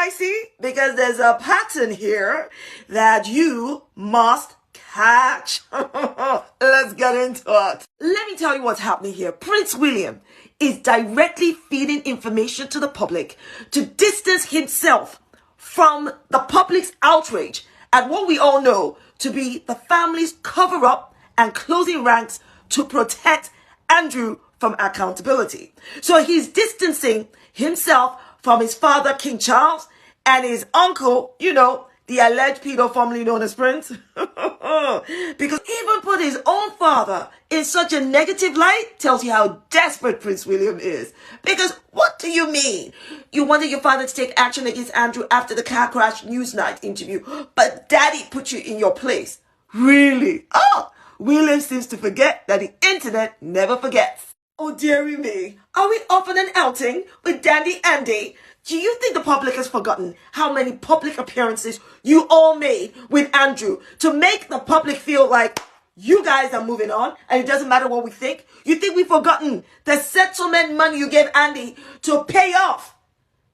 I see? Because there's a pattern here that you must catch. Let's get into it. Let me tell you what's happening here. Prince William is directly feeding information to the public to distance himself from the public's outrage at what we all know to be the family's cover-up and closing ranks to protect Andrew from accountability. So he's distancing himself from his father, King Charles, and his uncle, the alleged pedo formerly known as Prince. Because even put his own father in such a negative light tells you how desperate Prince William is. Because what do you mean? You wanted your father to take action against Andrew after the car crash Newsnight interview, but daddy put you in your place. Really? Oh, William seems to forget that the internet never forgets. Oh, dearie me. Are we off on an outing with Dandy Andy? Do you think the public has forgotten how many public appearances you all made with Andrew to make the public feel like you guys are moving on and it doesn't matter what we think? You think we've forgotten the settlement money you gave Andy to pay off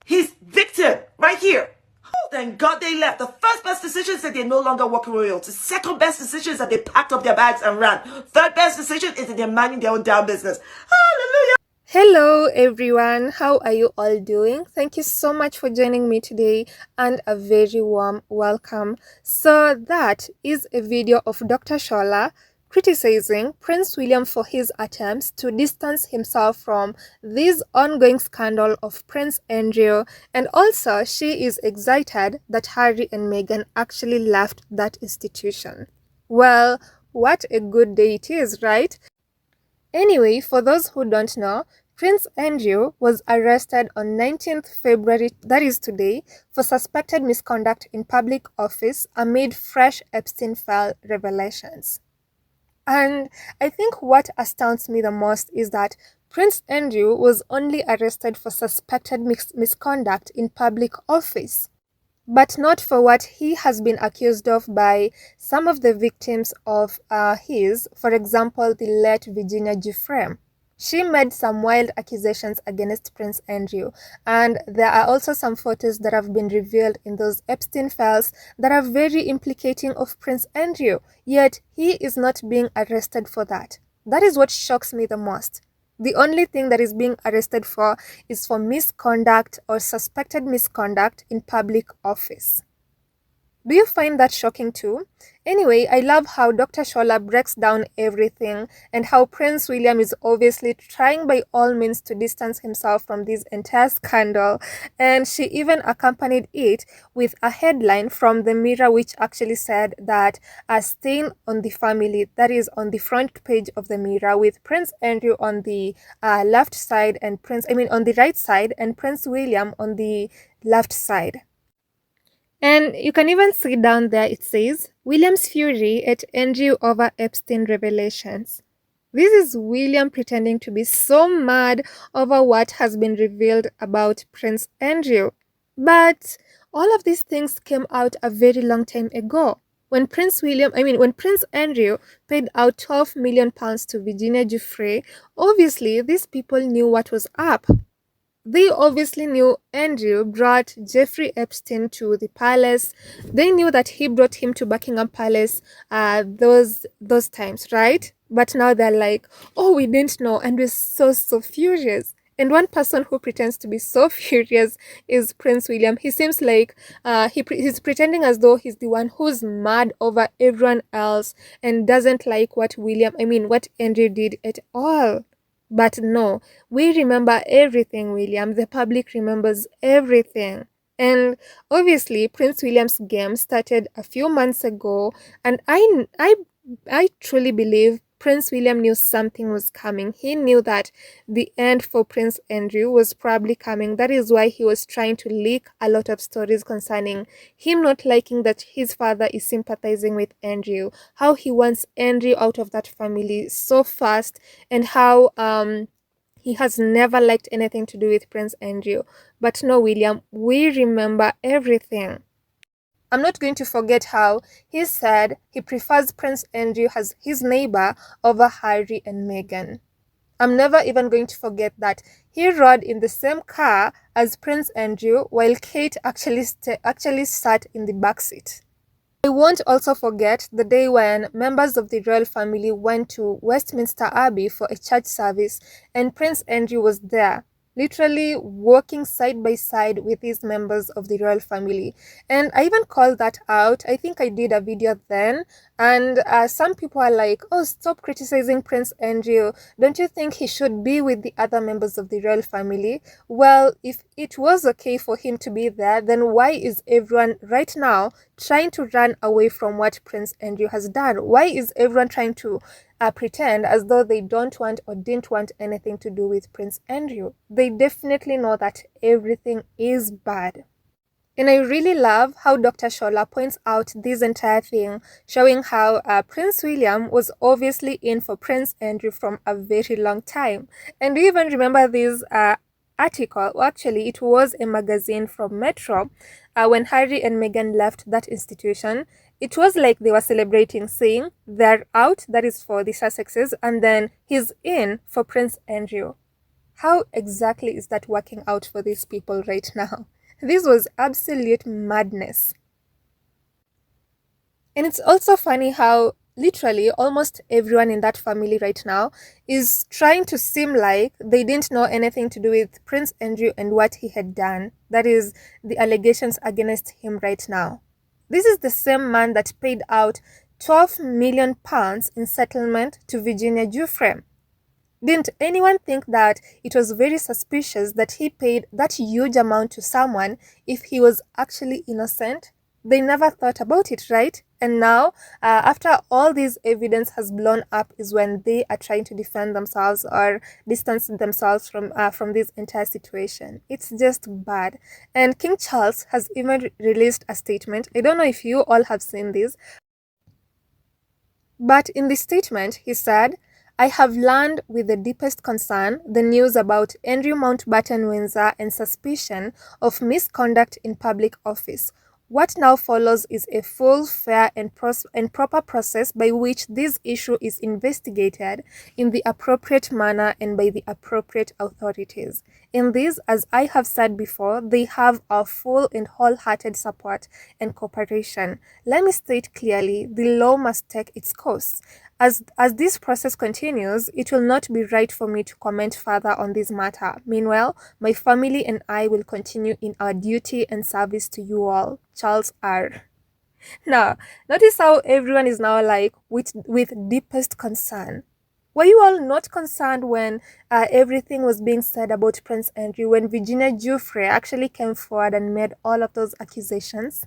his victim right here? Oh, thank God they left. The first best decision is that they're no longer working royalty. Second best decision is that they packed up their bags and ran. Third best decision is that they're minding their own damn business. Hallelujah. Hello everyone, how are you all doing? Thank you so much for joining me today and a very warm welcome. So that is a video of Dr. Shola criticizing Prince William for his attempts to distance himself from this ongoing scandal of Prince Andrew, and also she is excited that Harry and Meghan actually left that institution. Well, what a good day it is, right? Anyway, for those who don't know, Prince Andrew was arrested on 19th February, that is today, for suspected misconduct in public office amid fresh Epstein file revelations. And I think what astounds me the most is that Prince Andrew was only arrested for suspected misconduct in public office, but not for what he has been accused of by some of the victims of for example, the late Virginia Giuffre. She made some wild accusations against Prince Andrew, and there are also some photos that have been revealed in those Epstein files that are very implicating of Prince Andrew, yet he is not being arrested for that. That is what shocks me the most. The only thing that is being arrested for is for misconduct or suspected misconduct in public office. Do you find that shocking too? Anyway, I love how Dr. Shola breaks down everything and how Prince William is obviously trying by all means to distance himself from this entire scandal, and she even accompanied it with a headline from the Mirror which actually said that a stain on the family, that is on the front page of the Mirror, with Prince Andrew on the left side and on the right side, and Prince William on the left side. And you can even see down there it says, William's fury at Andrew over Epstein revelations. This is William pretending to be so mad over what has been revealed about Prince Andrew. But all of these things came out a very long time ago. When Prince Andrew paid out £12 million to Virginia Giuffre, obviously these people knew what was up. They obviously knew Andrew brought Jeffrey Epstein to the palace. They knew that he brought him to Buckingham Palace those times, right? But now they're like, oh, we didn't know, and we're so furious. And one person who pretends to be so furious is Prince William. He seems like he's pretending as though he's the one who's mad over everyone else and doesn't like what Andrew did at all. But no, we remember everything, William. The public remembers everything. And obviously, Prince William's game started a few months ago, and I truly believe Prince William knew something was coming. He knew that the end for Prince Andrew was probably coming. That is why he was trying to leak a lot of stories concerning him not liking that his father is sympathizing with Andrew, how he wants Andrew out of that family so fast, and how he has never liked anything to do with Prince Andrew. But no, William, we remember everything. I'm not going to forget how he said he prefers Prince Andrew as his neighbor over Harry and Meghan. I'm never even going to forget that he rode in the same car as Prince Andrew while Kate actually sat in the back seat. I won't also forget the day when members of the royal family went to Westminster Abbey for a church service and Prince Andrew was there, literally walking side by side with these members of the royal family. And I even called that out. I think I did a video then, and some people are like, oh, stop criticizing Prince Andrew. Don't you think he should be with the other members of the royal family? Well, if it was okay for him to be there, then why is everyone right now trying to run away from what Prince Andrew has done? Why is everyone trying to pretend as though they don't want or didn't want anything to do with Prince Andrew? They definitely know that everything is bad. And I really love how Dr. Shola points out this entire thing, showing how Prince William was obviously in for Prince Andrew from a very long time. And we even remember this article, well, actually it was a magazine from Metro, when Harry and Meghan left that institution. It was like they were celebrating, saying they're out, that is for the Sussexes, and then he's in for Prince Andrew. How exactly is that working out for these people right now? This was absolute madness. And it's also funny how literally almost everyone in that family right now is trying to seem like they didn't know anything to do with Prince Andrew and what he had done. That is, the allegations against him right now. This is the same man that paid out £12 million in settlement to Virginia Giuffre. Didn't anyone think that it was very suspicious that he paid that huge amount to someone if he was actually innocent? They never thought about it, right? And now, after all this evidence has blown up, is when they are trying to defend themselves or distance themselves from this entire situation. It's just bad. And King Charles has even released a statement. I don't know if you all have seen this, but in the statement, he said, I have learned with the deepest concern the news about Andrew Mountbatten Windsor and suspicion of misconduct in public office. What now follows is a full, fair, and proper process by which this issue is investigated in the appropriate manner and by the appropriate authorities. In this, as I have said before, they have our full and wholehearted support and cooperation. Let me state clearly, the law must take its course. As this process continues, it will not be right for me to comment further on this matter. Meanwhile, my family and I will continue in our duty and service to you all. Charles R. Now, notice how everyone is now like, with deepest concern. Were you all not concerned when everything was being said about Prince Andrew, when Virginia Giuffre actually came forward and made all of those accusations?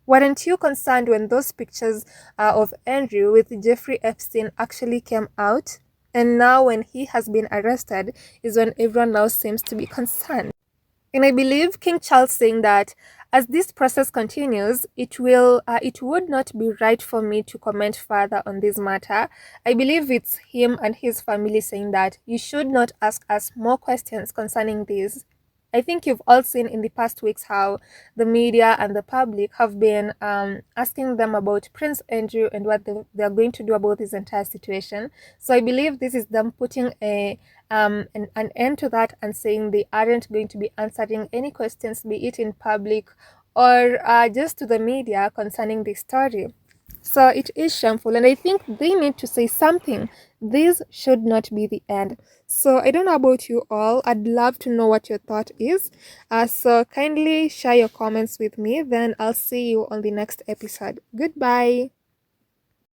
Weren't you concerned when those pictures of Andrew with Jeffrey Epstein actually came out? And now when he has been arrested is when everyone now seems to be concerned. And I believe King Charles saying that as this process continues, it would not be right for me to comment further on this matter. I believe it's him and his family saying that you should not ask us more questions concerning this. I think you've all seen in the past weeks how the media and the public have been asking them about Prince Andrew and what they're going to do about this entire situation. So I believe this is them putting an end to that and saying they aren't going to be answering any questions, be it in public or just to the media concerning this story. So it is shameful, and I think they need to say something. This should not be the end. So I don't know about you all. I'd love to know what your thought is. So kindly share your comments with me. Then I'll see you on the next episode. Goodbye.